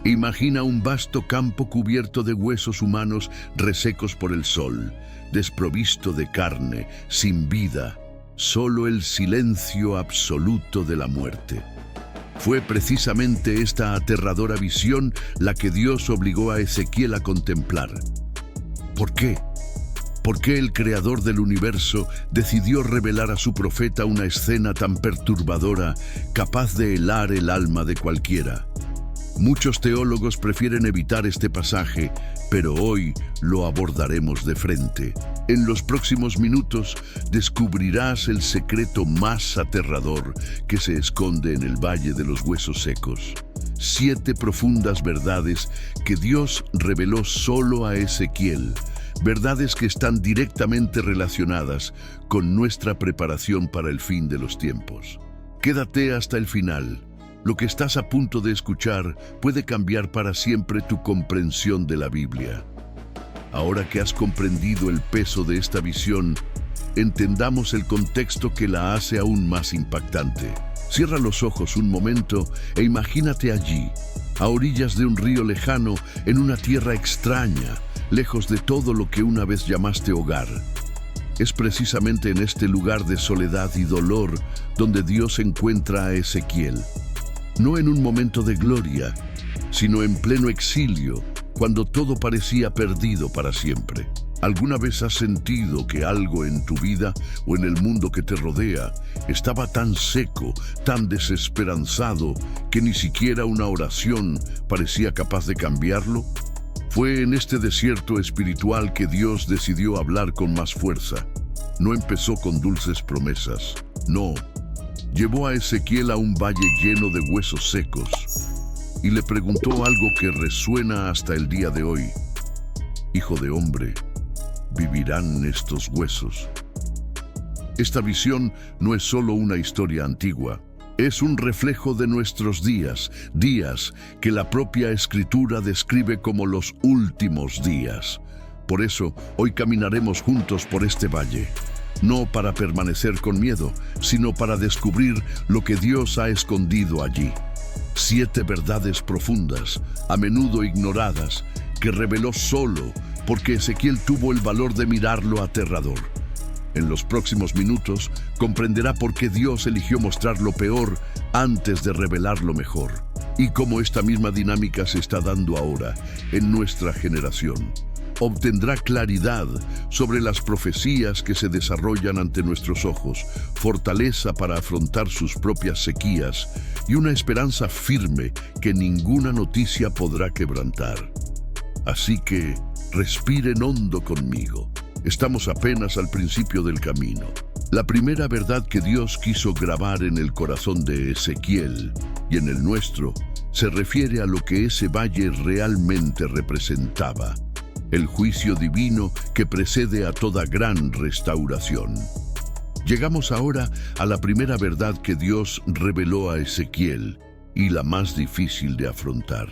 Imagina un vasto campo cubierto de huesos humanos resecos por el sol, desprovisto de carne, sin vida, solo el silencio absoluto de la muerte. Fue precisamente esta aterradora visión la que Dios obligó a Ezequiel a contemplar. ¿Por qué? ¿Por qué el creador del universo decidió revelar a su profeta una escena tan perturbadora, capaz de helar el alma de cualquiera? Muchos teólogos prefieren evitar este pasaje, pero hoy lo abordaremos de frente. En los próximos minutos descubrirás el secreto más aterrador que se esconde en el Valle de los Huesos Secos. 7 profundas verdades que Dios reveló solo a Ezequiel. Verdades que están directamente relacionadas con nuestra preparación para el fin de los tiempos. Quédate hasta el final. Lo que estás a punto de escuchar puede cambiar para siempre tu comprensión de la Biblia. Ahora que has comprendido el peso de esta visión, entendamos el contexto que la hace aún más impactante. Cierra los ojos un momento e imagínate allí, a orillas de un río lejano, en una tierra extraña, lejos de todo lo que una vez llamaste hogar. Es precisamente en este lugar de soledad y dolor donde Dios encuentra a Ezequiel. No en un momento de gloria, sino en pleno exilio, cuando todo parecía perdido para siempre. ¿Alguna vez has sentido que algo en tu vida o en el mundo que te rodea estaba tan seco, tan desesperanzado, que ni siquiera una oración parecía capaz de cambiarlo? Fue en este desierto espiritual que Dios decidió hablar con más fuerza. No empezó con dulces promesas, no. Llevó a Ezequiel a un valle lleno de huesos secos y le preguntó algo que resuena hasta el día de hoy. Hijo de hombre, ¿vivirán estos huesos? Esta visión no es solo una historia antigua, es un reflejo de nuestros días, días que la propia Escritura describe como los últimos días. Por eso, hoy caminaremos juntos por este valle. No para permanecer con miedo, sino para descubrir lo que Dios ha escondido allí. 7 verdades profundas, a menudo ignoradas, que reveló solo porque Ezequiel tuvo el valor de mirar lo aterrador. En los próximos minutos comprenderá por qué Dios eligió mostrar lo peor antes de revelar lo mejor, y cómo esta misma dinámica se está dando ahora en nuestra generación. Obtendrá claridad sobre las profecías que se desarrollan ante nuestros ojos, fortaleza para afrontar sus propias sequías y una esperanza firme que ninguna noticia podrá quebrantar. Así que respiren hondo conmigo. Estamos apenas al principio del camino. La primera verdad que Dios quiso grabar en el corazón de Ezequiel y en el nuestro se refiere a lo que ese valle realmente representaba. El juicio divino que precede a toda gran restauración. Llegamos ahora a la primera verdad que Dios reveló a Ezequiel y la más difícil de afrontar.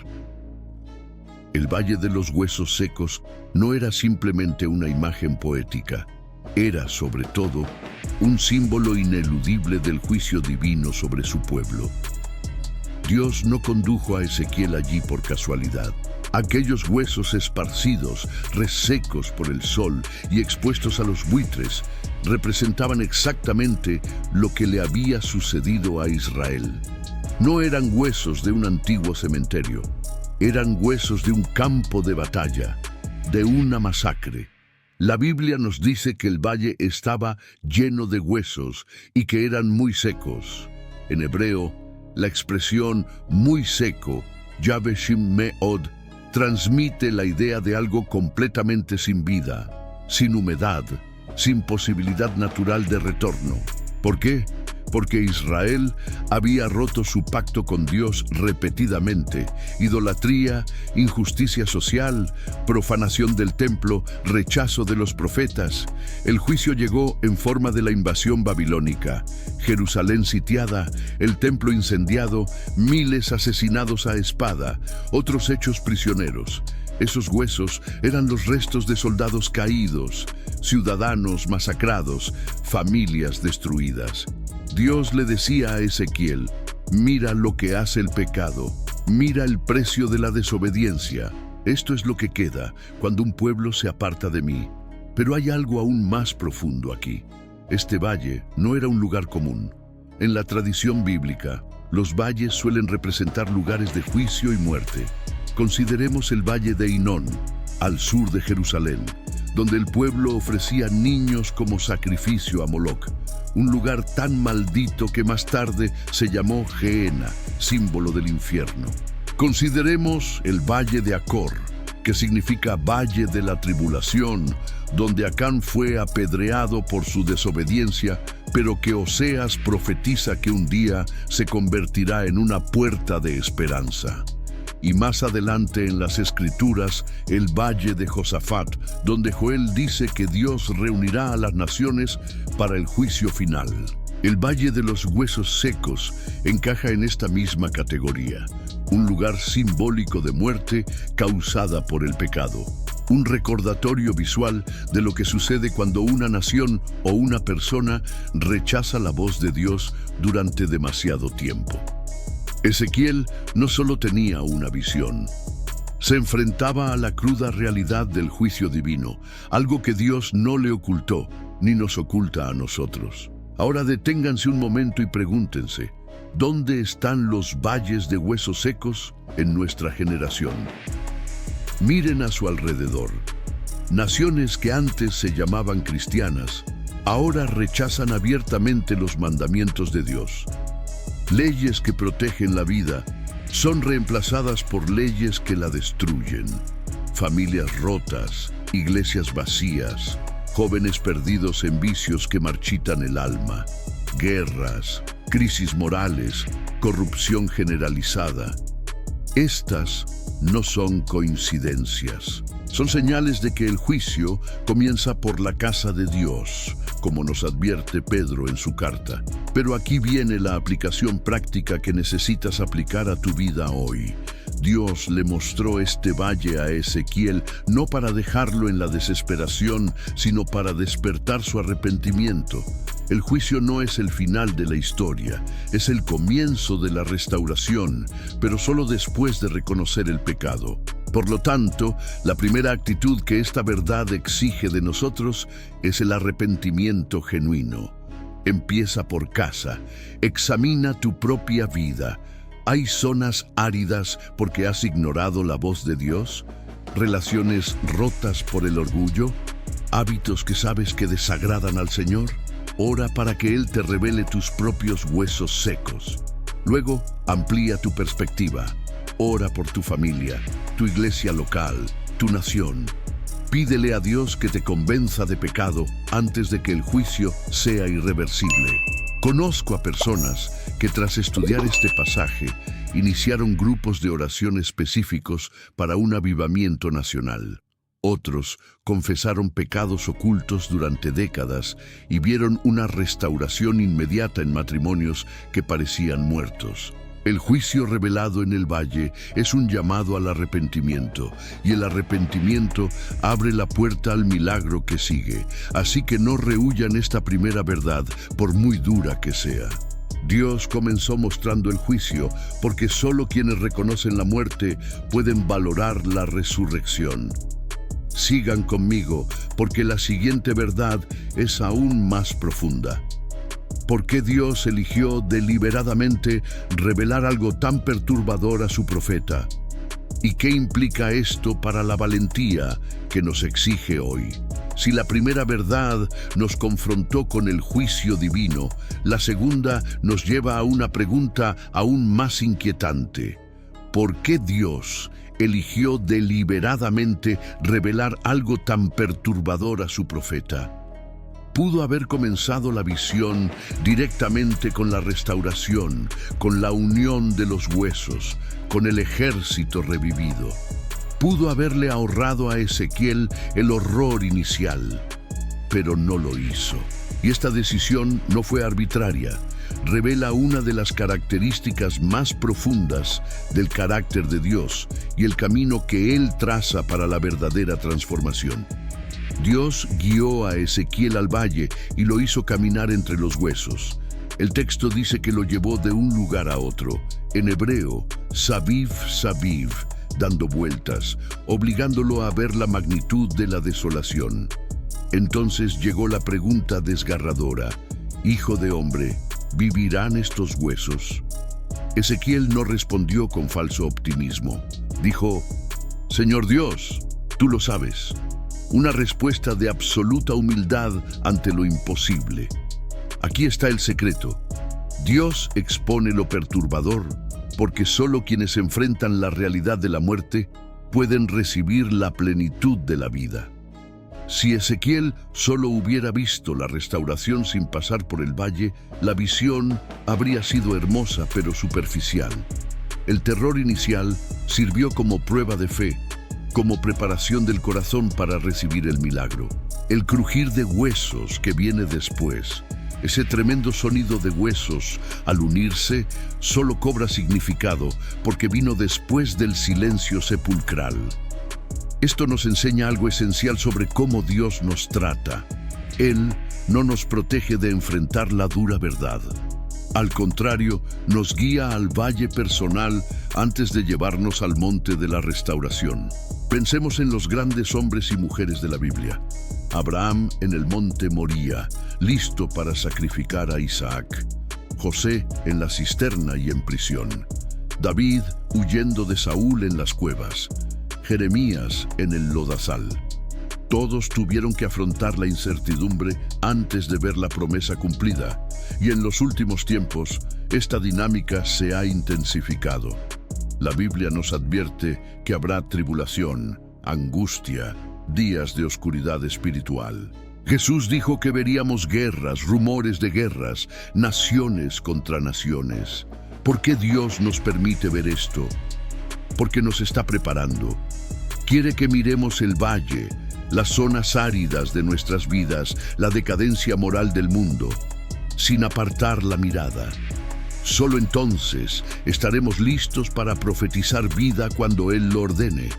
El Valle de los Huesos Secos no era simplemente una imagen poética, era sobre todo un símbolo ineludible del juicio divino sobre su pueblo. Dios no condujo a Ezequiel allí por casualidad. Aquellos huesos esparcidos, resecos por el sol y expuestos a los buitres, representaban exactamente lo que le había sucedido a Israel. No eran huesos de un antiguo cementerio, eran huesos de un campo de batalla, de una masacre. La Biblia nos dice que el valle estaba lleno de huesos y que eran muy secos. En hebreo, la expresión muy seco, Yabeshim Meod, transmite la idea de algo completamente sin vida, sin humedad, sin posibilidad natural de retorno. ¿Por qué? Porque Israel había roto su pacto con Dios repetidamente. Idolatría, injusticia social, profanación del templo, rechazo de los profetas. El juicio llegó en forma de la invasión babilónica. Jerusalén sitiada, el templo incendiado, miles asesinados a espada, otros hechos prisioneros. Esos huesos eran los restos de soldados caídos, ciudadanos masacrados, familias destruidas. Dios le decía a Ezequiel, mira lo que hace el pecado, Mira el precio de la desobediencia. Esto es lo que queda cuando un pueblo se aparta de mí. Pero hay algo aún más profundo aquí. Este valle no era un lugar común. En la tradición bíblica, los valles suelen representar lugares de juicio y muerte. Consideremos el valle de Hinón, al sur de Jerusalén, donde el pueblo ofrecía niños como sacrificio a Moloc, un lugar tan maldito que más tarde se llamó Gehenna, símbolo del infierno. Consideremos el valle de Acor, que significa Valle de la Tribulación, donde Acán fue apedreado por su desobediencia, pero que Oseas profetiza que un día se convertirá en una puerta de esperanza. Y más adelante en las Escrituras, el Valle de Josafat, donde Joel dice que Dios reunirá a las naciones para el juicio final. El Valle de los Huesos Secos encaja en esta misma categoría, un lugar simbólico de muerte causada por el pecado. Un recordatorio visual de lo que sucede cuando una nación o una persona rechaza la voz de Dios durante demasiado tiempo. Ezequiel no solo tenía una visión, se enfrentaba a la cruda realidad del juicio divino, algo que Dios no le ocultó, ni nos oculta a nosotros. Ahora deténganse un momento y pregúntense, ¿dónde están los valles de huesos secos en nuestra generación? Miren a su alrededor. Naciones que antes se llamaban cristianas, ahora rechazan abiertamente los mandamientos de Dios. Leyes que protegen la vida son reemplazadas por leyes que la destruyen. Familias rotas, iglesias vacías, jóvenes perdidos en vicios que marchitan el alma, guerras, crisis morales, corrupción generalizada. Estas no son coincidencias. Son señales de que el juicio comienza por la casa de Dios, como nos advierte Pedro en su carta. Pero aquí viene la aplicación práctica que necesitas aplicar a tu vida hoy. Dios le mostró este valle a Ezequiel no para dejarlo en la desesperación, sino para despertar su arrepentimiento. El juicio no es el final de la historia, es el comienzo de la restauración, pero solo después de reconocer el pecado. Por lo tanto, la primera actitud que esta verdad exige de nosotros es el arrepentimiento genuino. Empieza por casa, examina tu propia vida. ¿Hay zonas áridas porque has ignorado la voz de Dios? ¿Relaciones rotas por el orgullo? ¿Hábitos que sabes que desagradan al Señor? Ora para que Él te revele tus propios huesos secos. Luego, amplía tu perspectiva. Ora por tu familia, tu iglesia local, tu nación. Pídele a Dios que te convenza de pecado antes de que el juicio sea irreversible. Conozco a personas que tras estudiar este pasaje iniciaron grupos de oración específicos para un avivamiento nacional. Otros confesaron pecados ocultos durante décadas y vieron una restauración inmediata en matrimonios que parecían muertos. El juicio revelado en el valle es un llamado al arrepentimiento, y el arrepentimiento abre la puerta al milagro que sigue. Así que no rehúyan esta primera verdad, por muy dura que sea. Dios comenzó mostrando el juicio, porque solo quienes reconocen la muerte pueden valorar la resurrección. Sigan conmigo, porque la siguiente verdad es aún más profunda. ¿Por qué Dios eligió deliberadamente revelar algo tan perturbador a su profeta? ¿Y qué implica esto para la valentía que nos exige hoy? Si la primera verdad nos confrontó con el juicio divino, la segunda nos lleva a una pregunta aún más inquietante. ¿Por qué Dios eligió deliberadamente revelar algo tan perturbador a su profeta? Pudo haber comenzado la visión directamente con la restauración, con la unión de los huesos, con el ejército revivido. Pudo haberle ahorrado a Ezequiel el horror inicial, pero no lo hizo. Y esta decisión no fue arbitraria. Revela una de las características más profundas del carácter de Dios y el camino que Él traza para la verdadera transformación. Dios guió a Ezequiel al valle y lo hizo caminar entre los huesos. El texto dice que lo llevó de un lugar a otro, en hebreo, sabiv, sabiv, dando vueltas, obligándolo a ver la magnitud de la desolación. Entonces llegó la pregunta desgarradora: Hijo de hombre, ¿vivirán estos huesos? Ezequiel no respondió con falso optimismo. Dijo: Señor Dios, tú lo sabes. Una respuesta de absoluta humildad ante lo imposible. Aquí está el secreto. Dios expone lo perturbador porque solo quienes enfrentan la realidad de la muerte pueden recibir la plenitud de la vida. Si Ezequiel solo hubiera visto la restauración sin pasar por el valle, la visión habría sido hermosa pero superficial. El terror inicial sirvió como prueba de fe, como preparación del corazón para recibir el milagro. El crujir de huesos que viene después, ese tremendo sonido de huesos al unirse, solo cobra significado porque vino después del silencio sepulcral. Esto nos enseña algo esencial sobre cómo Dios nos trata. Él no nos protege de enfrentar la dura verdad. Al contrario, nos guía al valle personal antes de llevarnos al monte de la restauración. Pensemos en los grandes hombres y mujeres de la Biblia. Abraham en el monte Moría, listo para sacrificar a Isaac. José en la cisterna y en prisión. David huyendo de Saúl en las cuevas. Jeremías en el lodazal. Todos tuvieron que afrontar la incertidumbre antes de ver la promesa cumplida, y en los últimos tiempos esta dinámica se ha intensificado. La Biblia nos advierte que habrá tribulación, angustia, días de oscuridad espiritual. Jesús dijo que veríamos guerras, rumores de guerras, naciones contra naciones. ¿Por qué Dios nos permite ver esto? Porque nos está preparando. Quiere que miremos el valle, las zonas áridas de nuestras vidas, la decadencia moral del mundo, sin apartar la mirada. Solo entonces estaremos listos para profetizar vida cuando Él lo ordene.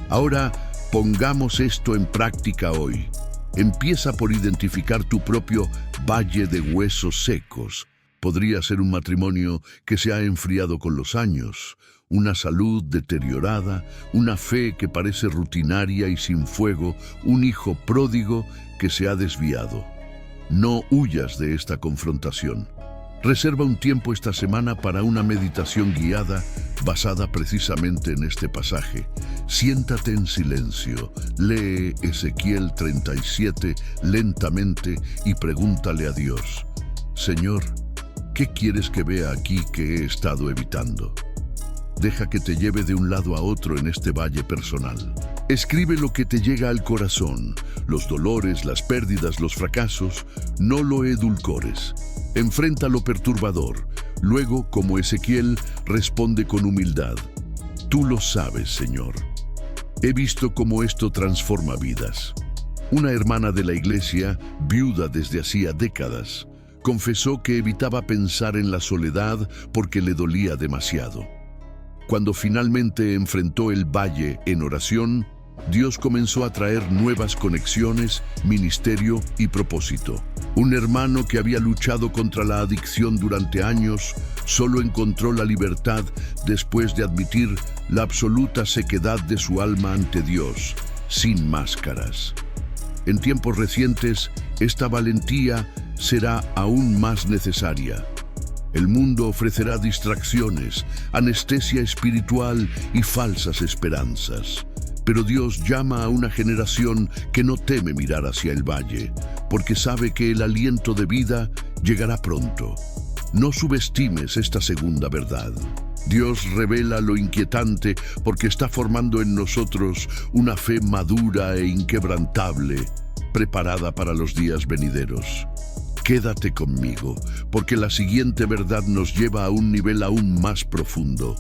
Ahora, pongamos esto en práctica hoy. Empieza por identificar tu propio valle de huesos secos. Podría ser un matrimonio que se ha enfriado con los años, una salud deteriorada, una fe que parece rutinaria y sin fuego, un hijo pródigo que se ha desviado. No huyas de esta confrontación. Reserva un tiempo esta semana para una meditación guiada basada precisamente en este pasaje. Siéntate en silencio, lee Ezequiel 37 lentamente y pregúntale a Dios: Señor, ¿qué quieres que vea aquí que he estado evitando? Deja que te lleve de un lado a otro en este valle personal. Escribe lo que te llega al corazón, los dolores, las pérdidas, los fracasos. No lo edulcores. Enfrenta lo perturbador. Luego, como Ezequiel, responde con humildad: Tú lo sabes, Señor. He visto cómo esto transforma vidas. Una hermana de la iglesia, viuda desde hacía décadas, confesó que evitaba pensar en la soledad porque le dolía demasiado. Cuando finalmente enfrentó el valle en oración, Dios comenzó a traer nuevas conexiones, ministerio y propósito. Un hermano que había luchado contra la adicción durante años solo encontró la libertad después de admitir la absoluta sequedad de su alma ante Dios, sin máscaras. En tiempos recientes, esta valentía será aún más necesaria. El mundo ofrecerá distracciones, anestesia espiritual y falsas esperanzas. Pero Dios llama a una generación que no teme mirar hacia el valle, porque sabe que el aliento de vida llegará pronto. No subestimes esta segunda verdad. Dios revela lo inquietante porque está formando en nosotros una fe madura e inquebrantable, preparada para los días venideros. Quédate conmigo, porque la siguiente verdad nos lleva a un nivel aún más profundo.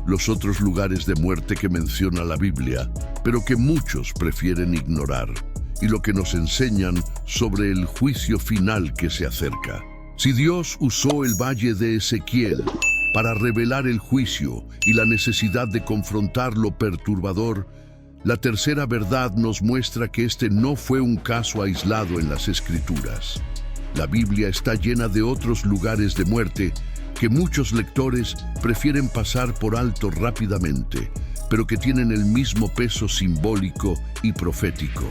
Los otros lugares de muerte que menciona la Biblia, pero que muchos prefieren ignorar, y lo que nos enseñan sobre el juicio final que se acerca. Si Dios usó el valle de Ezequiel para revelar el juicio y la necesidad de confrontar lo perturbador, la tercera verdad nos muestra que este no fue un caso aislado en las Escrituras. La Biblia está llena de otros lugares de muerte que muchos lectores prefieren pasar por alto rápidamente, pero que tienen el mismo peso simbólico y profético.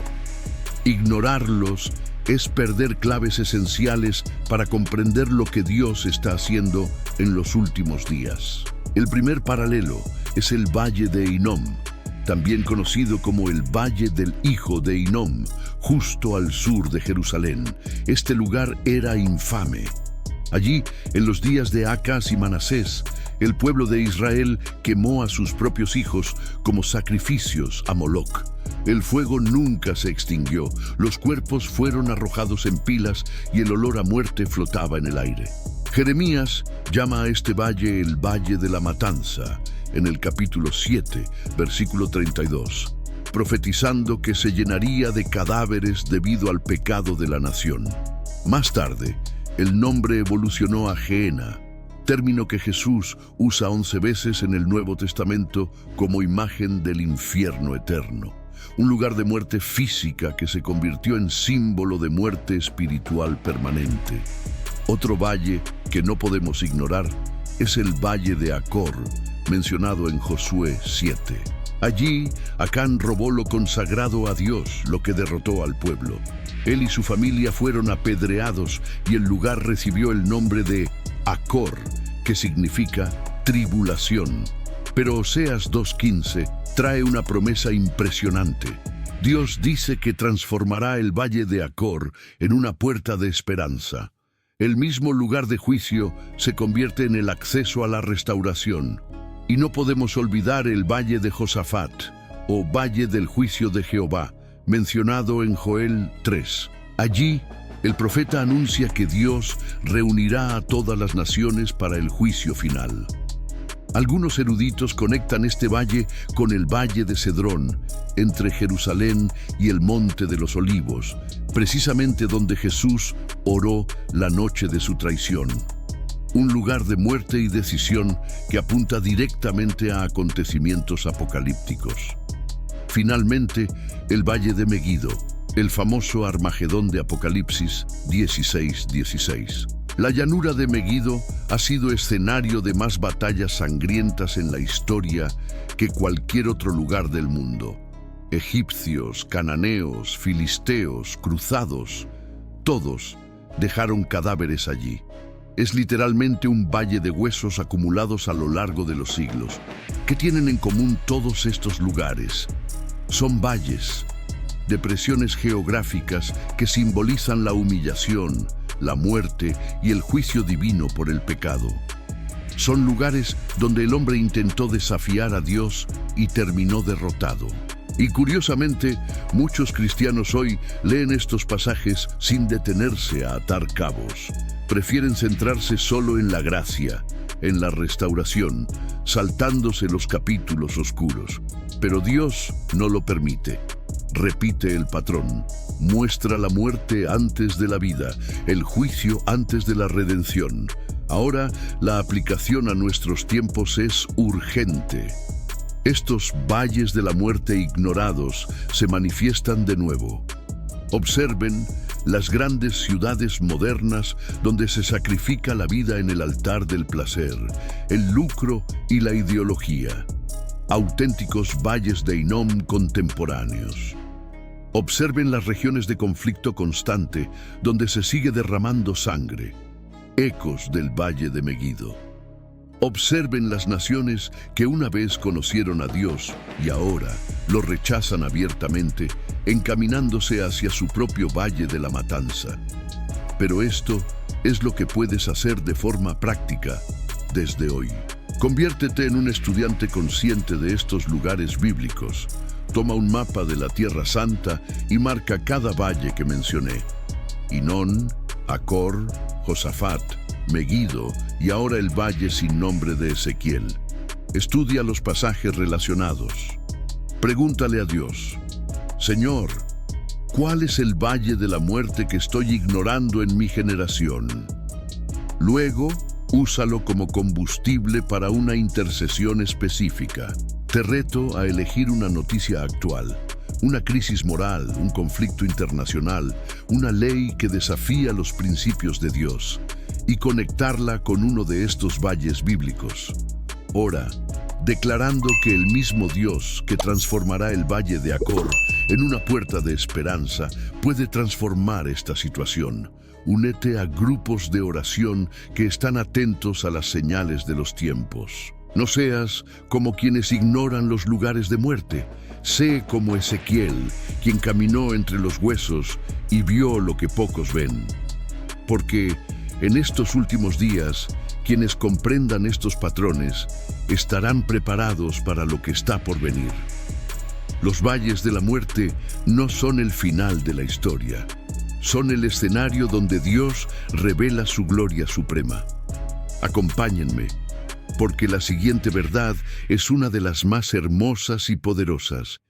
Ignorarlos es perder claves esenciales para comprender lo que Dios está haciendo en los últimos días. El primer paralelo es el Valle de Hinnom, también conocido como el Valle del Hijo de Hinnom, justo al sur de Jerusalén. Este lugar era infame. Allí, en los días de Acaz y Manasés, el pueblo de Israel quemó a sus propios hijos como sacrificios a Moloc. El fuego nunca se extinguió, los cuerpos fueron arrojados en pilas y el olor a muerte flotaba en el aire. Jeremías llama a este valle el Valle de la Matanza, en el capítulo 7, versículo 32, profetizando que se llenaría de cadáveres debido al pecado de la nación. Más tarde, el nombre evolucionó a Gehenna, término que Jesús usa 11 veces en el Nuevo Testamento como imagen del infierno eterno, un lugar de muerte física que se convirtió en símbolo de muerte espiritual permanente. Otro valle que no podemos ignorar es el Valle de Acor, mencionado en Josué 7. Allí, Acán robó lo consagrado a Dios, lo que derrotó al pueblo. Él y su familia fueron apedreados y el lugar recibió el nombre de Acor, que significa tribulación. Pero Oseas 2:15 trae una promesa impresionante. Dios dice que transformará el Valle de Acor en una puerta de esperanza. El mismo lugar de juicio se convierte en el acceso a la restauración. Y no podemos olvidar el Valle de Josafat, o Valle del Juicio de Jehová, mencionado en Joel 3. Allí, el profeta anuncia que Dios reunirá a todas las naciones para el juicio final. Algunos eruditos conectan este valle con el Valle de Cedrón, entre Jerusalén y el Monte de los Olivos, precisamente donde Jesús oró la noche de su traición. Un lugar de muerte y decisión que apunta directamente a acontecimientos apocalípticos. Finalmente, el Valle de Meguido, el famoso Armagedón de Apocalipsis 16:16. La llanura de Meguido ha sido escenario de más batallas sangrientas en la historia que cualquier otro lugar del mundo. Egipcios, cananeos, filisteos, cruzados, todos dejaron cadáveres allí. Es literalmente un valle de huesos acumulados a lo largo de los siglos. ¿Qué tienen en común todos estos lugares? Son valles, depresiones geográficas que simbolizan la humillación, la muerte y el juicio divino por el pecado. Son lugares donde el hombre intentó desafiar a Dios y terminó derrotado. Y curiosamente, muchos cristianos hoy leen estos pasajes sin detenerse a atar cabos. Prefieren centrarse solo en la gracia, en la restauración, saltándose los capítulos oscuros. Pero Dios no lo permite. Repite el patrón. Muestra la muerte antes de la vida, el juicio antes de la redención. Ahora, la aplicación a nuestros tiempos es urgente. Estos valles de la muerte ignorados se manifiestan de nuevo. Observen las grandes ciudades modernas donde se sacrifica la vida en el altar del placer, el lucro y la ideología. Auténticos valles de Hinnom contemporáneos. Observen las regiones de conflicto constante donde se sigue derramando sangre, ecos del Valle de Meguido. Observen las naciones que una vez conocieron a Dios y ahora lo rechazan abiertamente, encaminándose hacia su propio Valle de la Matanza. Pero esto es lo que puedes hacer de forma práctica desde hoy. Conviértete en un estudiante consciente de estos lugares bíblicos. Toma un mapa de la Tierra Santa y marca cada valle que mencioné. Hinnom, Acor, Josafat, Meguido y ahora el valle sin nombre de Ezequiel. Estudia los pasajes relacionados. Pregúntale a Dios: Señor, ¿cuál es el valle de la muerte que estoy ignorando en mi generación? Luego, úsalo como combustible para una intercesión específica. Te reto a elegir una noticia actual, una crisis moral, un conflicto internacional, una ley que desafía los principios de Dios, y conectarla con uno de estos valles bíblicos. Ora, declarando que el mismo Dios que transformará el valle de Acor en una puerta de esperanza puede transformar esta situación. Únete a grupos de oración que están atentos a las señales de los tiempos. No seas como quienes ignoran los lugares de muerte. Sé como Ezequiel, quien caminó entre los huesos y vio lo que pocos ven. Porque en estos últimos días, quienes comprendan estos patrones estarán preparados para lo que está por venir. Los valles de la muerte no son el final de la historia. Son el escenario donde Dios revela su gloria suprema. Acompáñenme, porque la siguiente verdad es una de las más hermosas y poderosas,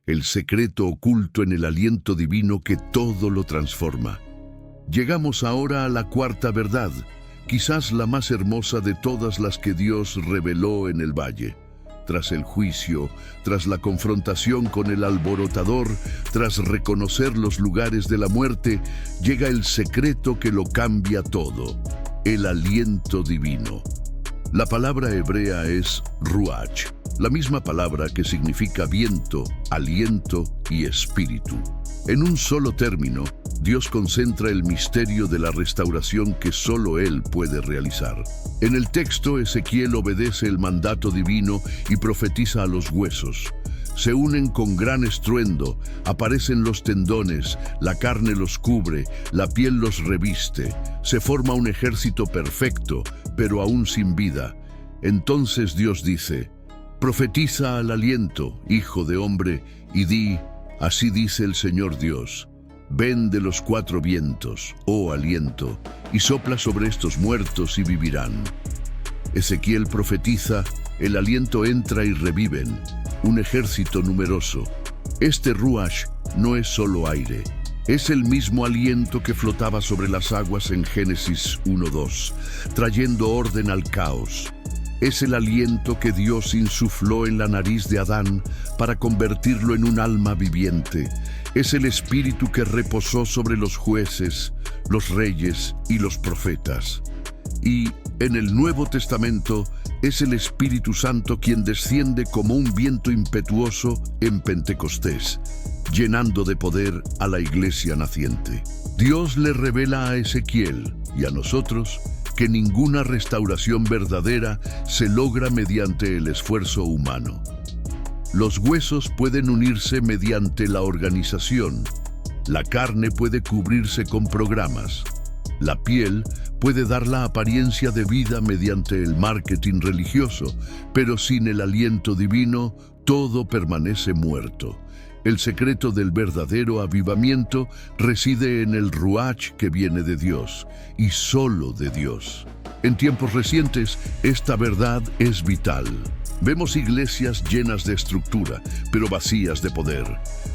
el secreto oculto en el aliento divino que todo lo transforma. Llegamos ahora a la cuarta verdad, quizás la más hermosa de todas las que Dios reveló en el valle. Tras el juicio, tras la confrontación con el alborotador, tras reconocer los lugares de la muerte, llega el secreto que lo cambia todo, el aliento divino. La palabra hebrea es ruach, la misma palabra que significa viento, aliento y espíritu. En un solo término, Dios concentra el misterio de la restauración que solo Él puede realizar. En el texto, Ezequiel obedece el mandato divino y profetiza a los huesos. Se unen con gran estruendo, aparecen los tendones, la carne los cubre, la piel los reviste. Se forma un ejército perfecto, pero aún sin vida. Entonces Dios dice: profetiza al aliento, hijo de hombre, y di: así dice el Señor Dios. Ven de los cuatro vientos, oh aliento, y sopla sobre estos muertos y vivirán. Ezequiel profetiza, el aliento entra y reviven, un ejército numeroso. Este ruach no es solo aire, es el mismo aliento que flotaba sobre las aguas en Génesis 1:2, trayendo orden al caos. Es el aliento que Dios insufló en la nariz de Adán para convertirlo en un alma viviente. Es el espíritu que reposó sobre los jueces, los reyes y los profetas. Y en el Nuevo Testamento es el Espíritu Santo quien desciende como un viento impetuoso en Pentecostés, llenando de poder a la iglesia naciente. Dios le revela a Ezequiel y a nosotros que ninguna restauración verdadera se logra mediante el esfuerzo humano. Los huesos pueden unirse mediante la organización, la carne puede cubrirse con programas, la piel puede dar la apariencia de vida mediante el marketing religioso, pero sin el aliento divino, todo permanece muerto. El secreto del verdadero avivamiento reside en el ruach que viene de Dios, y solo de Dios. En tiempos recientes, esta verdad es vital. Vemos iglesias llenas de estructura, pero vacías de poder.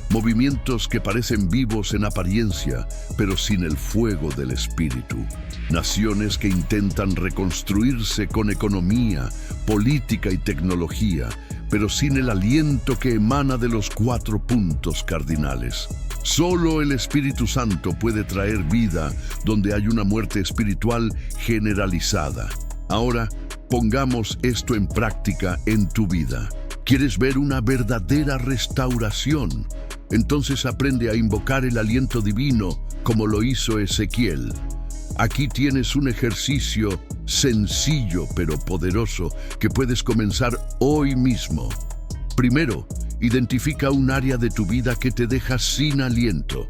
Movimientos que parecen vivos en apariencia, pero sin el fuego del Espíritu. Naciones que intentan reconstruirse con economía, política y tecnología, pero sin el aliento que emana de los 4 puntos cardinales. Solo el Espíritu Santo puede traer vida donde hay una muerte espiritual generalizada. Ahora, pongamos esto en práctica en tu vida. ¿Quieres ver una verdadera restauración? Entonces aprende a invocar el aliento divino como lo hizo Ezequiel. Aquí tienes un ejercicio sencillo pero poderoso que puedes comenzar hoy mismo. Primero, identifica un área de tu vida que te deja sin aliento.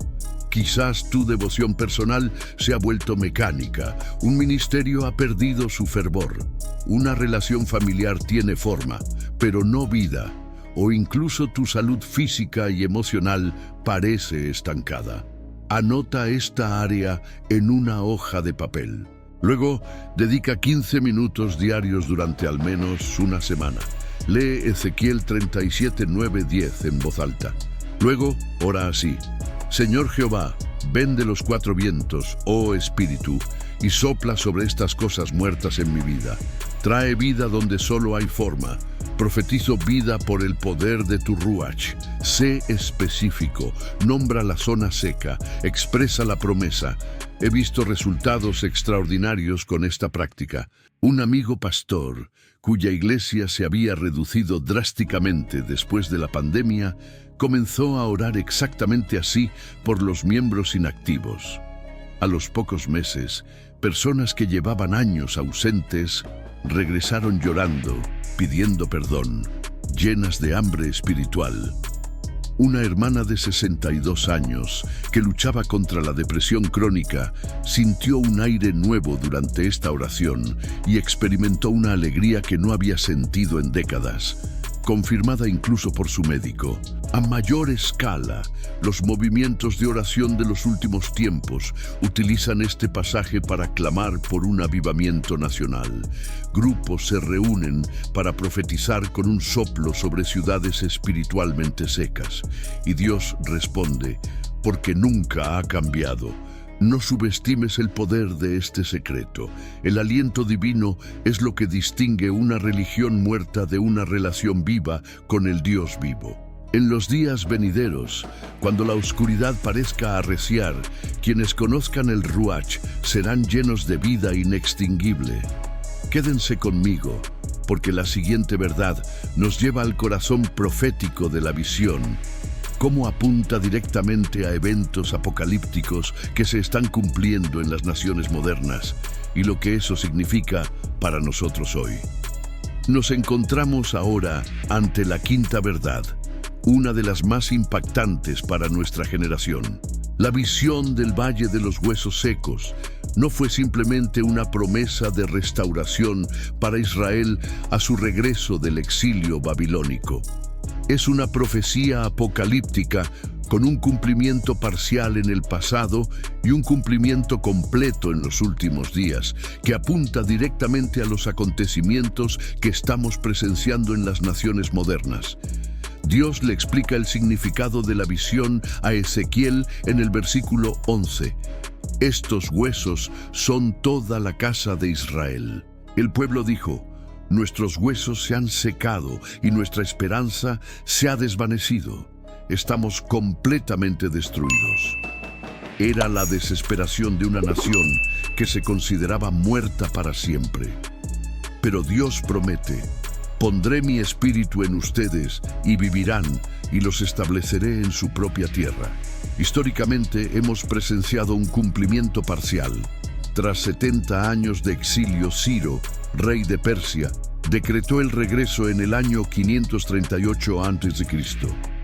Quizás tu devoción personal se ha vuelto mecánica, un ministerio ha perdido su fervor, una relación familiar tiene forma, pero no vida, o incluso tu salud física y emocional parece estancada. Anota esta área en una hoja de papel. Luego, dedica 15 minutos diarios durante al menos una semana. Lee Ezequiel 37, 9, 10 en voz alta. Luego, ora así: Señor Jehová, ven de los 4 vientos, oh Espíritu, y sopla sobre estas cosas muertas en mi vida. Trae vida donde solo hay forma. Profetizo vida por el poder de tu ruach. Sé específico, nombra la zona seca, expresa la promesa. He visto resultados extraordinarios con esta práctica. Un amigo pastor, cuya iglesia se había reducido drásticamente después de la pandemia, comenzó a orar exactamente así por los miembros inactivos. A los pocos meses, personas que llevaban años ausentes regresaron llorando, pidiendo perdón, llenas de hambre espiritual. Una hermana de 62 años, que luchaba contra la depresión crónica, sintió un aire nuevo durante esta oración y experimentó una alegría que no había sentido en décadas, confirmada incluso por su médico. A mayor escala, los movimientos de oración de los últimos tiempos utilizan este pasaje para clamar por un avivamiento nacional. Grupos se reúnen para profetizar con un soplo sobre ciudades espiritualmente secas. Y Dios responde, porque nunca ha cambiado. No subestimes el poder de este secreto. El aliento divino es lo que distingue una religión muerta de una relación viva con el Dios vivo. En los días venideros, cuando la oscuridad parezca arreciar, quienes conozcan el Ruach serán llenos de vida inextinguible. Quédense conmigo, porque la siguiente verdad nos lleva al corazón profético de la visión. Cómo apunta directamente a eventos apocalípticos que se están cumpliendo en las naciones modernas y lo que eso significa para nosotros hoy. Nos encontramos ahora ante la quinta verdad, una de las más impactantes para nuestra generación. La visión del Valle de los Huesos Secos no fue simplemente una promesa de restauración para Israel a su regreso del exilio babilónico. Es una profecía apocalíptica con un cumplimiento parcial en el pasado y un cumplimiento completo en los últimos días, que apunta directamente a los acontecimientos que estamos presenciando en las naciones modernas. Dios le explica el significado de la visión a Ezequiel en el versículo 11. Estos huesos son toda la casa de Israel. El pueblo dijo, nuestros huesos se han secado y nuestra esperanza se ha desvanecido. Estamos completamente destruidos. Era la desesperación de una nación que se consideraba muerta para siempre. Pero Dios promete, pondré mi espíritu en ustedes y vivirán y los estableceré en su propia tierra. Históricamente hemos presenciado un cumplimiento parcial. Tras 70 años de exilio, Ciro, rey de Persia, decretó el regreso en el año 538 a.C.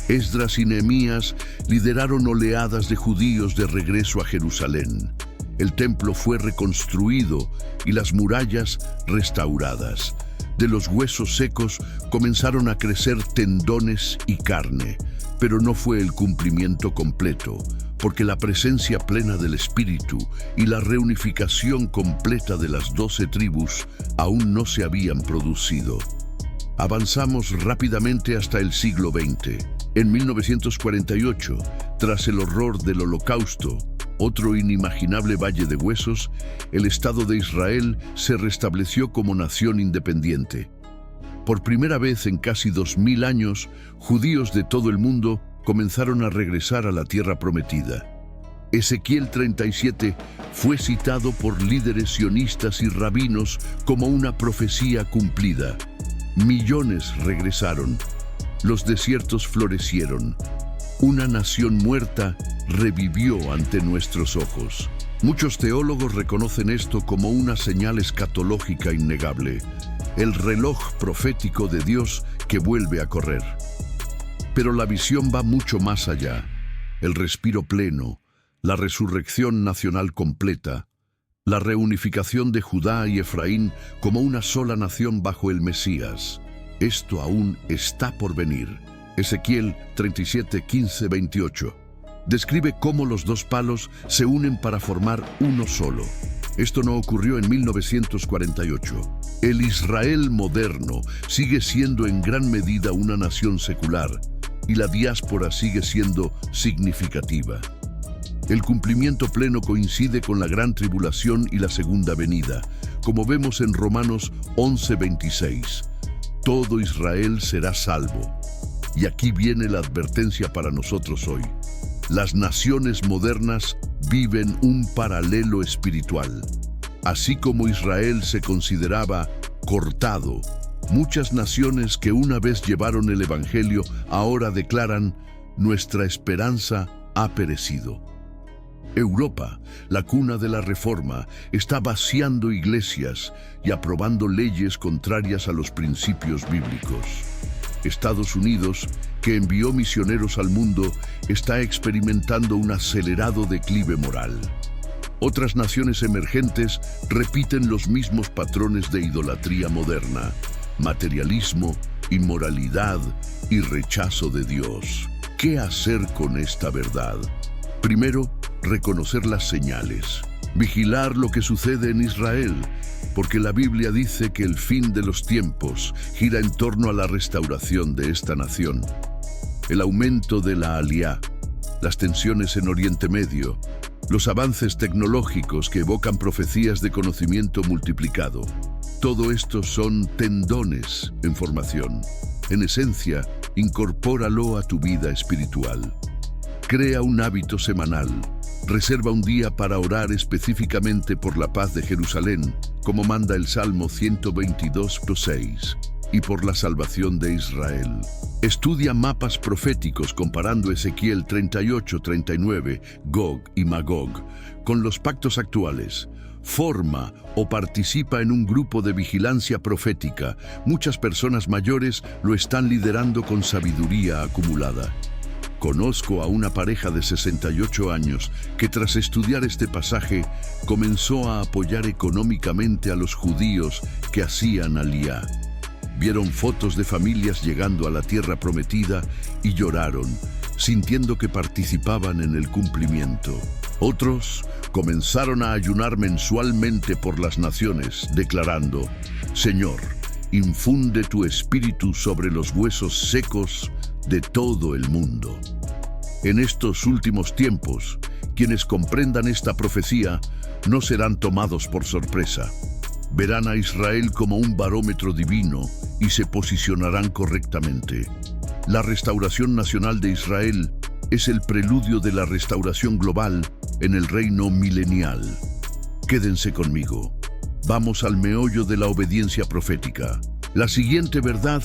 Esdras y Nehemías lideraron oleadas de judíos de regreso a Jerusalén. El templo fue reconstruido y las murallas restauradas. De los huesos secos comenzaron a crecer tendones y carne, pero no fue el cumplimiento completo, porque la presencia plena del Espíritu y la reunificación completa de las 12 tribus aún no se habían producido. Avanzamos rápidamente hasta el siglo XX. En 1948, tras el horror del Holocausto, otro inimaginable valle de huesos, el Estado de Israel se restableció como nación independiente. Por primera vez en casi 2000 años, judíos de todo el mundo comenzaron a regresar a la tierra prometida. Ezequiel 37 fue citado por líderes sionistas y rabinos como una profecía cumplida. Millones regresaron. Los desiertos florecieron. Una nación muerta revivió ante nuestros ojos. Muchos teólogos reconocen esto como una señal escatológica innegable, el reloj profético de Dios que vuelve a correr. Pero la visión va mucho más allá. El respiro pleno, la resurrección nacional completa, la reunificación de Judá y Efraín como una sola nación bajo el Mesías. Esto aún está por venir. Ezequiel 37, 15, 28. Describe cómo los dos palos se unen para formar uno solo. Esto no ocurrió en 1948. El Israel moderno sigue siendo en gran medida una nación secular y la diáspora sigue siendo significativa. El cumplimiento pleno coincide con la gran tribulación y la segunda venida, como vemos en Romanos 11:26. Todo Israel será salvo. Y aquí viene la advertencia para nosotros hoy. Las naciones modernas viven un paralelo espiritual. Así como Israel se consideraba cortado, muchas naciones que una vez llevaron el Evangelio ahora declaran: nuestra esperanza ha perecido. Europa, la cuna de la Reforma, está vaciando iglesias y aprobando leyes contrarias a los principios bíblicos. Estados Unidos, que envió misioneros al mundo, está experimentando un acelerado declive moral. Otras naciones emergentes repiten los mismos patrones de idolatría moderna: materialismo, inmoralidad y rechazo de Dios. ¿Qué hacer con esta verdad? Primero, reconocer las señales. Vigilar lo que sucede en Israel, porque la Biblia dice que el fin de los tiempos gira en torno a la restauración de esta nación. El aumento de la Aliá, las tensiones en Oriente Medio, los avances tecnológicos que evocan profecías de conocimiento multiplicado. Todo esto son tendones en formación. En esencia, incorpóralo a tu vida espiritual. Crea un hábito semanal. Reserva un día para orar específicamente por la paz de Jerusalén, como manda el Salmo 122:6, y por la salvación de Israel. Estudia mapas proféticos comparando Ezequiel 38:39, Gog y Magog, con los pactos actuales. Forma o participa en un grupo de vigilancia profética. Muchas personas mayores lo están liderando con sabiduría acumulada. Conozco a una pareja de 68 años que tras estudiar este pasaje comenzó a apoyar económicamente a los judíos que hacían aliyá. Vieron fotos de familias llegando a la tierra prometida y lloraron, sintiendo que participaban en el cumplimiento. Otros comenzaron a ayunar mensualmente por las naciones, declarando: Señor, infunde tu espíritu sobre los huesos secos de todo el mundo. En estos últimos tiempos, quienes comprendan esta profecía no serán tomados por sorpresa. Verán a Israel como un barómetro divino y se posicionarán correctamente. La restauración nacional de Israel es el preludio de la restauración global en el reino milenial. Quédense conmigo. Vamos al meollo de la obediencia profética. La siguiente verdad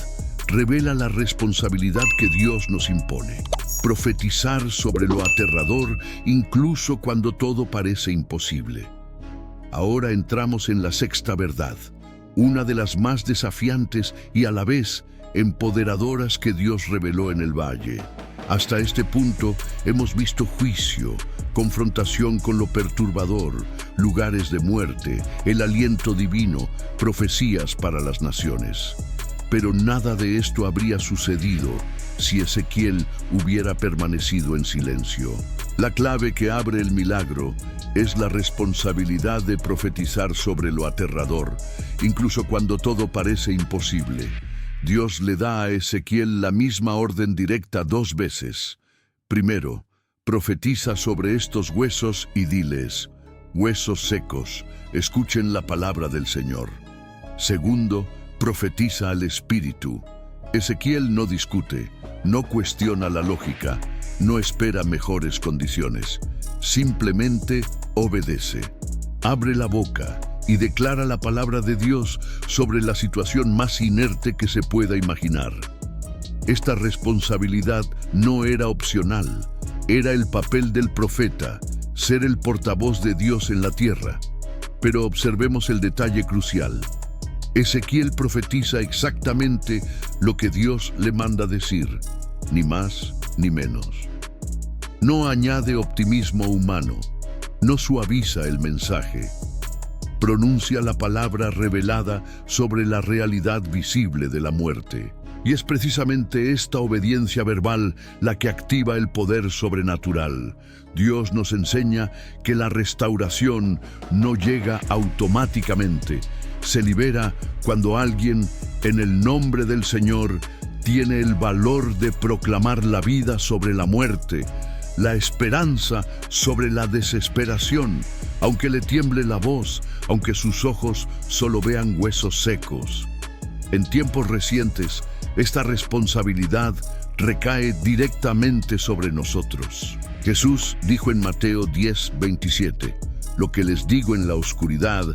revela la responsabilidad que Dios nos impone. Profetizar sobre lo aterrador incluso cuando todo parece imposible. Ahora entramos en la sexta verdad, una de las más desafiantes y a la vez empoderadoras que Dios reveló en el valle. Hasta este punto hemos visto juicio, confrontación con lo perturbador, lugares de muerte, el aliento divino, profecías para las naciones. Pero nada de esto habría sucedido si Ezequiel hubiera permanecido en silencio. La clave que abre el milagro es la responsabilidad de profetizar sobre lo aterrador, incluso cuando todo parece imposible. Dios le da a Ezequiel la misma orden directa 2 veces. Primero, profetiza sobre estos huesos y diles: huesos secos, escuchen la palabra del Señor. Segundo, profetiza al Espíritu. Ezequiel no discute, no cuestiona la lógica, no espera mejores condiciones. Simplemente obedece. Abre la boca y declara la palabra de Dios sobre la situación más inerte que se pueda imaginar. Esta responsabilidad no era opcional, era el papel del profeta, ser el portavoz de Dios en la tierra. Pero observemos el detalle crucial. Ezequiel profetiza exactamente lo que Dios le manda decir, ni más ni menos. No añade optimismo humano, no suaviza el mensaje. Pronuncia la palabra revelada sobre la realidad visible de la muerte. Y es precisamente esta obediencia verbal la que activa el poder sobrenatural. Dios nos enseña que la restauración no llega automáticamente. Se libera cuando alguien, en el nombre del Señor, tiene el valor de proclamar la vida sobre la muerte, la esperanza sobre la desesperación, aunque le tiemble la voz, aunque sus ojos solo vean huesos secos. En tiempos recientes, esta responsabilidad recae directamente sobre nosotros. Jesús dijo en Mateo 10:27, lo que les digo en la oscuridad,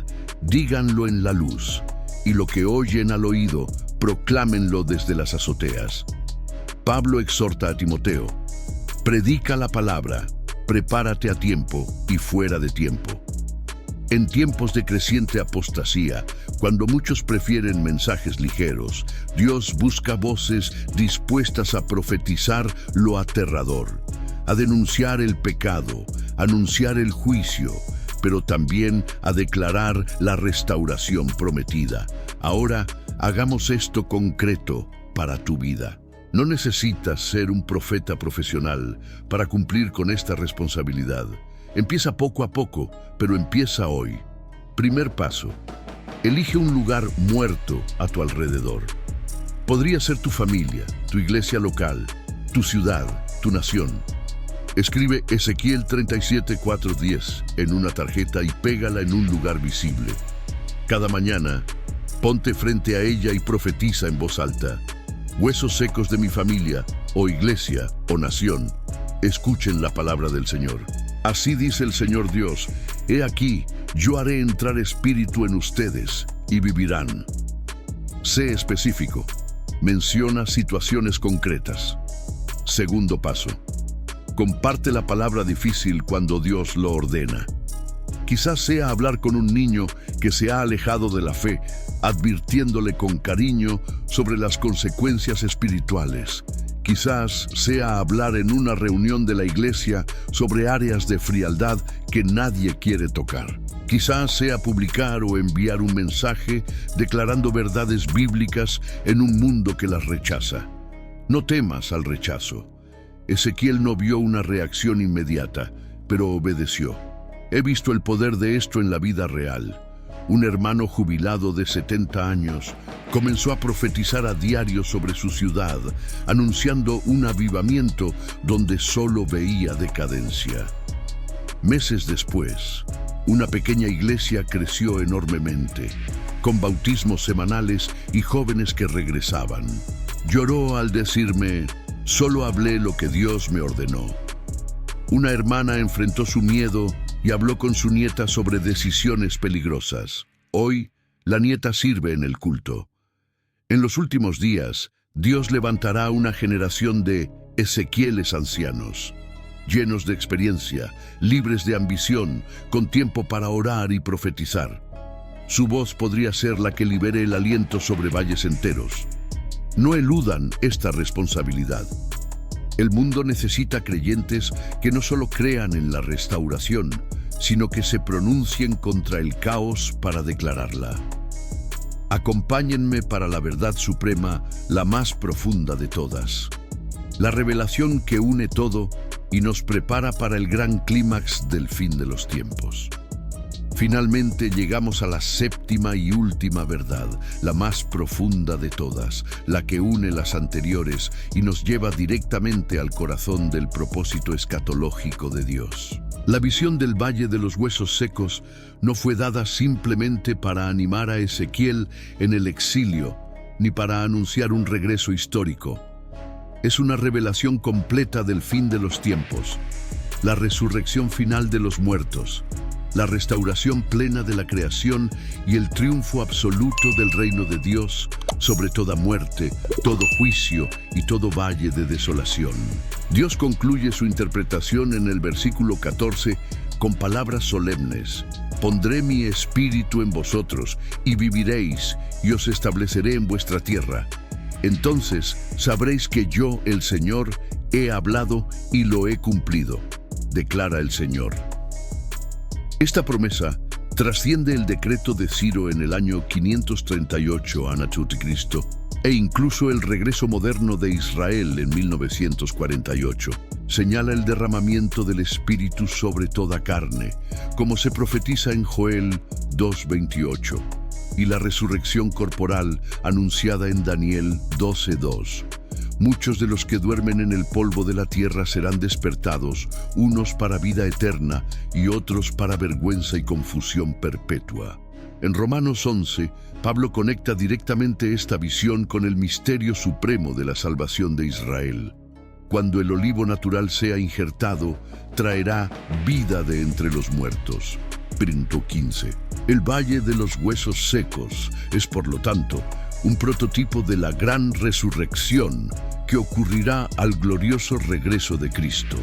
díganlo en la luz, y lo que oyen al oído, proclámenlo desde las azoteas. Pablo exhorta a Timoteo, predica la palabra, prepárate a tiempo y fuera de tiempo. En tiempos de creciente apostasía, cuando muchos prefieren mensajes ligeros, Dios busca voces dispuestas a profetizar lo aterrador, a denunciar el pecado, anunciar el juicio, pero también a declarar la restauración prometida. Ahora, hagamos esto concreto para tu vida. No necesitas ser un profeta profesional para cumplir con esta responsabilidad. Empieza poco a poco, pero empieza hoy. Primer paso. Elige un lugar muerto a tu alrededor. Podría ser tu familia, tu iglesia local, tu ciudad, tu nación. Escribe Ezequiel 37:4-10 en una tarjeta y pégala en un lugar visible. Cada mañana, ponte frente a ella y profetiza en voz alta. Huesos secos de mi familia, o iglesia, o nación, escuchen la palabra del Señor. Así dice el Señor Dios, he aquí, yo haré entrar espíritu en ustedes y vivirán. Sé específico. Menciona situaciones concretas. Segundo paso. Comparte la palabra difícil cuando Dios lo ordena. Quizás sea hablar con un niño que se ha alejado de la fe, advirtiéndole con cariño sobre las consecuencias espirituales. Quizás sea hablar en una reunión de la iglesia sobre áreas de frialdad que nadie quiere tocar. Quizás sea publicar o enviar un mensaje declarando verdades bíblicas en un mundo que las rechaza. No temas al rechazo. Ezequiel no vio una reacción inmediata, pero obedeció. He visto el poder de esto en la vida real. Un hermano jubilado de 70 años comenzó a profetizar a diario sobre su ciudad, anunciando un avivamiento donde solo veía decadencia. Meses después, una pequeña iglesia creció enormemente, con bautismos semanales y jóvenes que regresaban. Lloró al decirme, solo hablé lo que Dios me ordenó. Una hermana enfrentó su miedo y habló con su nieta sobre decisiones peligrosas. Hoy, la nieta sirve en el culto. En los últimos días, Dios levantará una generación de Ezequieles ancianos, llenos de experiencia, libres de ambición, con tiempo para orar y profetizar. Su voz podría ser la que libere el aliento sobre valles enteros. No eludan esta responsabilidad. El mundo necesita creyentes que no solo crean en la restauración, sino que se pronuncien contra el caos para declararla. Acompáñenme para la verdad suprema, la más profunda de todas. La revelación que une todo y nos prepara para el gran clímax del fin de los tiempos. Finalmente llegamos a la séptima y última verdad, la más profunda de todas, la que une las anteriores y nos lleva directamente al corazón del propósito escatológico de Dios. La visión del Valle de los Huesos Secos no fue dada simplemente para animar a Ezequiel en el exilio, ni para anunciar un regreso histórico. Es una revelación completa del fin de los tiempos, la resurrección final de los muertos, la restauración plena de la creación y el triunfo absoluto del reino de Dios sobre toda muerte, todo juicio y todo valle de desolación. Dios concluye su interpretación en el versículo 14 con palabras solemnes. Pondré mi espíritu en vosotros y viviréis y os estableceré en vuestra tierra. Entonces sabréis que yo, el Señor, he hablado y lo he cumplido, declara el Señor. Esta promesa trasciende el decreto de Ciro en el año 538 a.C. e incluso el regreso moderno de Israel en 1948. Señala el derramamiento del Espíritu sobre toda carne, como se profetiza en Joel 2:28, y la resurrección corporal anunciada en Daniel 12:2. Muchos de los que duermen en el polvo de la tierra serán despertados, unos para vida eterna y otros para vergüenza y confusión perpetua. En Romanos 11, Pablo conecta directamente esta visión con el misterio supremo de la salvación de Israel. Cuando el olivo natural sea injertado, traerá vida de entre los muertos. Corintios 15. El valle de los huesos secos es, por lo tanto, un prototipo de la gran resurrección que ocurrirá al glorioso regreso de Cristo.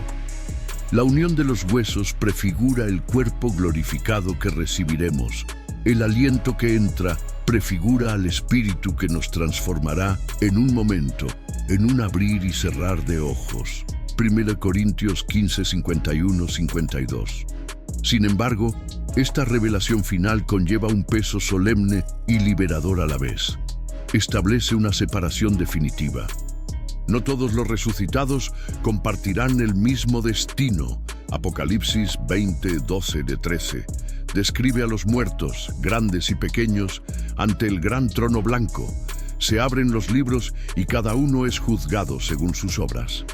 La unión de los huesos prefigura el cuerpo glorificado que recibiremos. El aliento que entra prefigura al Espíritu que nos transformará en un momento, en un abrir y cerrar de ojos. 1 Corintios 15, 51, 52. Sin embargo, esta revelación final conlleva un peso solemne y liberador a la vez. Establece una separación definitiva. No todos los resucitados compartirán el mismo destino. Apocalipsis 20, 12-13. Describe a los muertos, grandes y pequeños, ante el gran trono blanco. Se abren los libros y cada uno es juzgado según sus obras.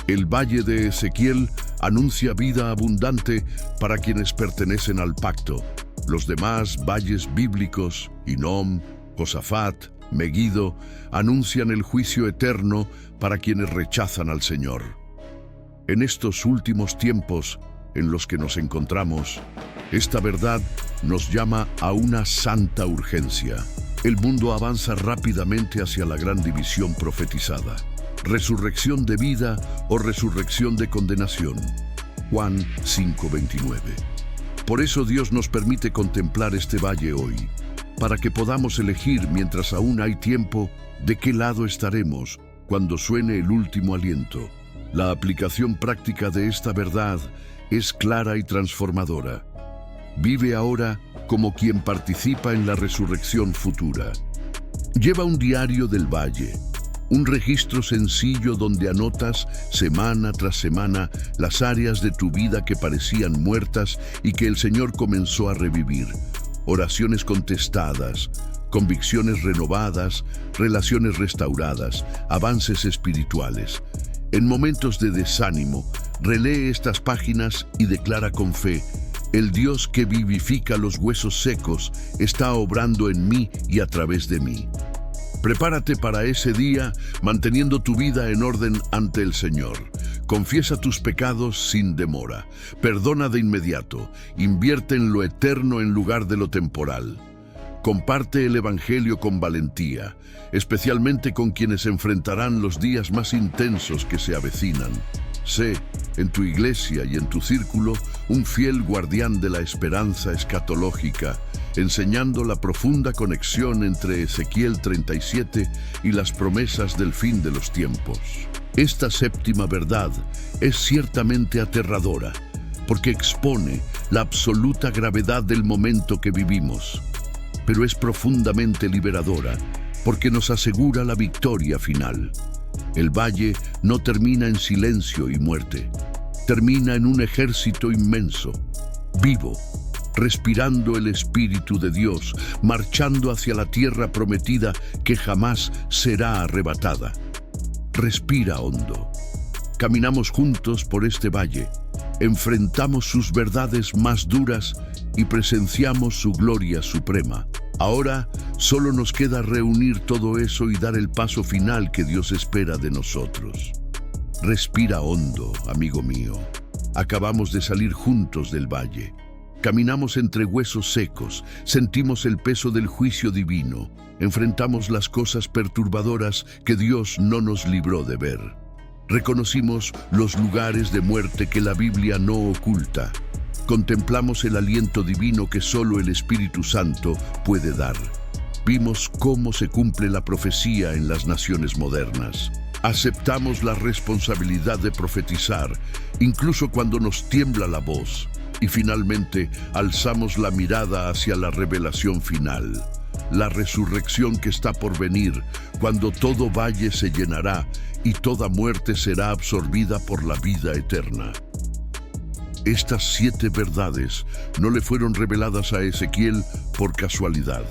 El valle de Ezequiel anuncia vida abundante para quienes pertenecen al pacto. Los demás valles bíblicos, Hinom, Josafat, Megiddo, anuncian el juicio eterno para quienes rechazan al Señor. En estos últimos tiempos en los que nos encontramos, esta verdad nos llama a una santa urgencia. El mundo avanza rápidamente hacia la gran división profetizada. Resurrección de vida o resurrección de condenación. Juan 5:29. Por eso Dios nos permite contemplar este valle hoy, para que podamos elegir mientras aún hay tiempo de qué lado estaremos cuando suene el último aliento. La aplicación práctica de esta verdad es clara y transformadora. Vive ahora como quien participa en la resurrección futura. Lleva un diario del valle, un registro sencillo donde anotas semana tras semana las áreas de tu vida que parecían muertas y que el Señor comenzó a revivir. Oraciones contestadas, convicciones renovadas, relaciones restauradas, avances espirituales. En momentos de desánimo, relee estas páginas y declara con fe: el Dios que vivifica los huesos secos está obrando en mí y a través de mí. Prepárate para ese día manteniendo tu vida en orden ante el Señor. Confiesa tus pecados sin demora. Perdona de inmediato. Invierte en lo eterno en lugar de lo temporal. Comparte el Evangelio con valentía, especialmente con quienes enfrentarán los días más intensos que se avecinan. Sé, en tu iglesia y en tu círculo, un fiel guardián de la esperanza escatológica, enseñando la profunda conexión entre Ezequiel 37 y las promesas del fin de los tiempos. Esta séptima verdad es ciertamente aterradora, porque expone la absoluta gravedad del momento que vivimos, pero es profundamente liberadora, porque nos asegura la victoria final. El valle no termina en silencio y muerte, termina en un ejército inmenso, vivo, respirando el Espíritu de Dios, marchando hacia la tierra prometida que jamás será arrebatada. Respira hondo. Caminamos juntos por este valle, enfrentamos sus verdades más duras y presenciamos su gloria suprema. Ahora solo nos queda reunir todo eso y dar el paso final que Dios espera de nosotros. Respira hondo, amigo mío. Acabamos de salir juntos del valle. Caminamos entre huesos secos, sentimos el peso del juicio divino, enfrentamos las cosas perturbadoras que Dios no nos libró de ver. Reconocimos los lugares de muerte que la Biblia no oculta. Contemplamos el aliento divino que solo el Espíritu Santo puede dar. Vimos cómo se cumple la profecía en las naciones modernas. Aceptamos la responsabilidad de profetizar, incluso cuando nos tiembla la voz. Y finalmente, alzamos la mirada hacia la revelación final, la resurrección que está por venir, cuando todo valle se llenará y toda muerte será absorbida por la vida eterna. Estas 7 verdades no le fueron reveladas a Ezequiel por casualidad.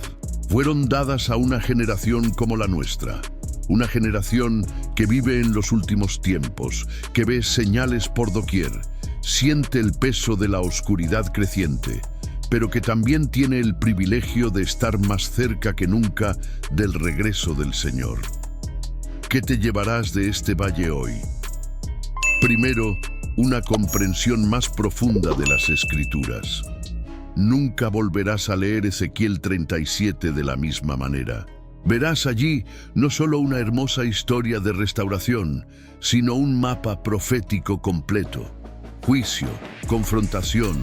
Fueron dadas a una generación como la nuestra, una generación que vive en los últimos tiempos, que ve señales por doquier, siente el peso de la oscuridad creciente, pero que también tiene el privilegio de estar más cerca que nunca del regreso del Señor. ¿Qué te llevarás de este valle hoy? Primero, una comprensión más profunda de las Escrituras. Nunca volverás a leer Ezequiel 37 de la misma manera. Verás allí no solo una hermosa historia de restauración, sino un mapa profético completo. Juicio, confrontación,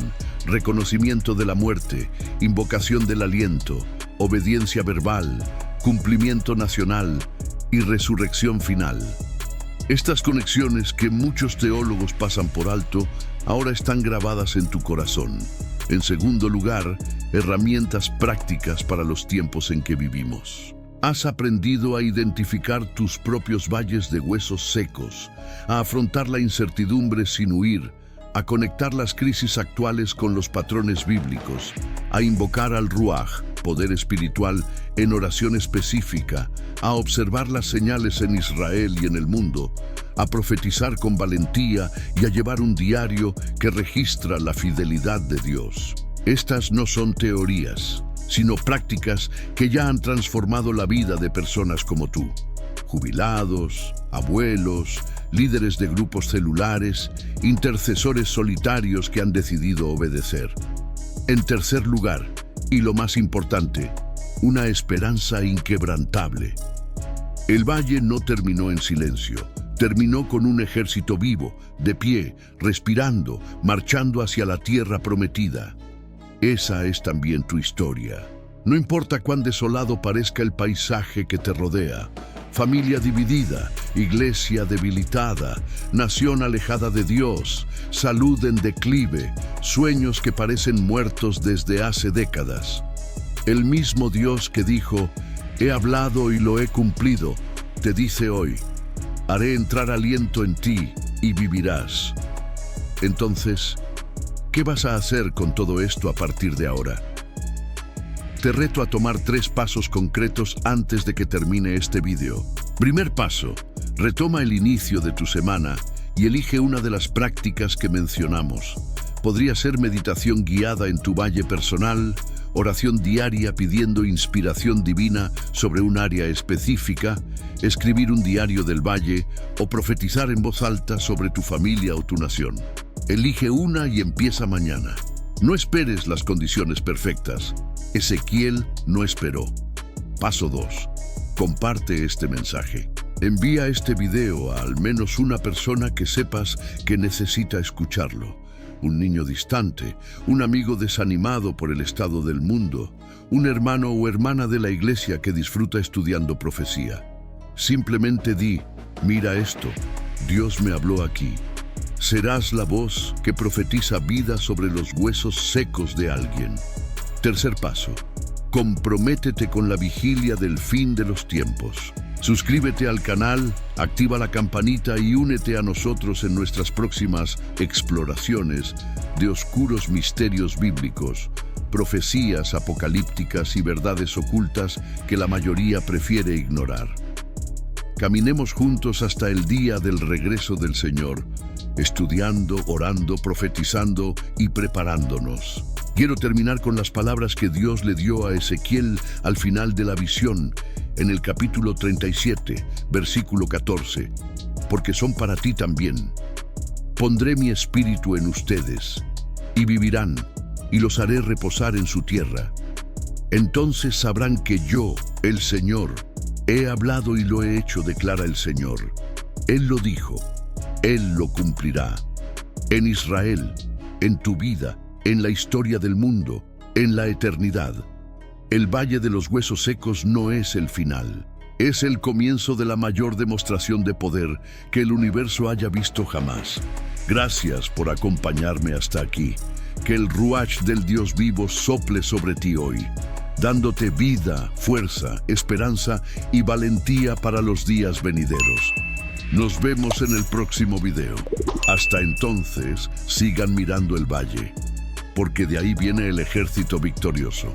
reconocimiento de la muerte, invocación del aliento, obediencia verbal, cumplimiento nacional y resurrección final. Estas conexiones que muchos teólogos pasan por alto, ahora están grabadas en tu corazón. En segundo lugar, herramientas prácticas para los tiempos en que vivimos. Has aprendido a identificar tus propios valles de huesos secos, a afrontar la incertidumbre sin huir, a conectar las crisis actuales con los patrones bíblicos, a invocar al Ruaj, poder espiritual, en oración específica, a observar las señales en Israel y en el mundo, a profetizar con valentía y a llevar un diario que registra la fidelidad de Dios. Estas no son teorías, sino prácticas que ya han transformado la vida de personas como tú. Jubilados, abuelos, líderes de grupos celulares, intercesores solitarios que han decidido obedecer. En tercer lugar, y lo más importante, una esperanza inquebrantable. El valle no terminó en silencio, terminó con un ejército vivo, de pie, respirando, marchando hacia la tierra prometida. Esa es también tu historia. No importa cuán desolado parezca el paisaje que te rodea, familia dividida, iglesia debilitada, nación alejada de Dios, salud en declive, sueños que parecen muertos desde hace décadas. El mismo Dios que dijo, «He hablado y lo he cumplido», te dice hoy, «Haré entrar aliento en ti y vivirás». Entonces, ¿qué vas a hacer con todo esto a partir de ahora? Te reto a tomar 3 pasos concretos antes de que termine este video. Primer paso, retoma el inicio de tu semana y elige una de las prácticas que mencionamos. Podría ser meditación guiada en tu valle personal, oración diaria pidiendo inspiración divina sobre un área específica, escribir un diario del valle o profetizar en voz alta sobre tu familia o tu nación. Elige una y empieza mañana. No esperes las condiciones perfectas. Ezequiel no esperó. Paso 2. Comparte este mensaje. Envía este video a al menos una persona que sepas que necesita escucharlo. Un niño distante, un amigo desanimado por el estado del mundo, un hermano o hermana de la iglesia que disfruta estudiando profecía. Simplemente di, mira esto, Dios me habló aquí. Serás la voz que profetiza vida sobre los huesos secos de alguien. Tercer paso, comprométete con la vigilia del fin de los tiempos. Suscríbete al canal, activa la campanita y únete a nosotros en nuestras próximas exploraciones de oscuros misterios bíblicos, profecías apocalípticas y verdades ocultas que la mayoría prefiere ignorar. Caminemos juntos hasta el día del regreso del Señor, estudiando, orando, profetizando y preparándonos. Quiero terminar con las palabras que Dios le dio a Ezequiel al final de la visión, en el capítulo 37, versículo 14, porque son para ti también. Pondré mi espíritu en ustedes, y vivirán, y los haré reposar en su tierra. Entonces sabrán que yo, el Señor, he hablado y lo he hecho, declara el Señor. Él lo dijo, Él lo cumplirá. En Israel, en tu vida, en la historia del mundo, en la eternidad. El Valle de los Huesos Secos no es el final. Es el comienzo de la mayor demostración de poder que el universo haya visto jamás. Gracias por acompañarme hasta aquí. Que el Ruach del Dios vivo sople sobre ti hoy, dándote vida, fuerza, esperanza y valentía para los días venideros. Nos vemos en el próximo video. Hasta entonces, sigan mirando el valle, porque de ahí viene el ejército victorioso.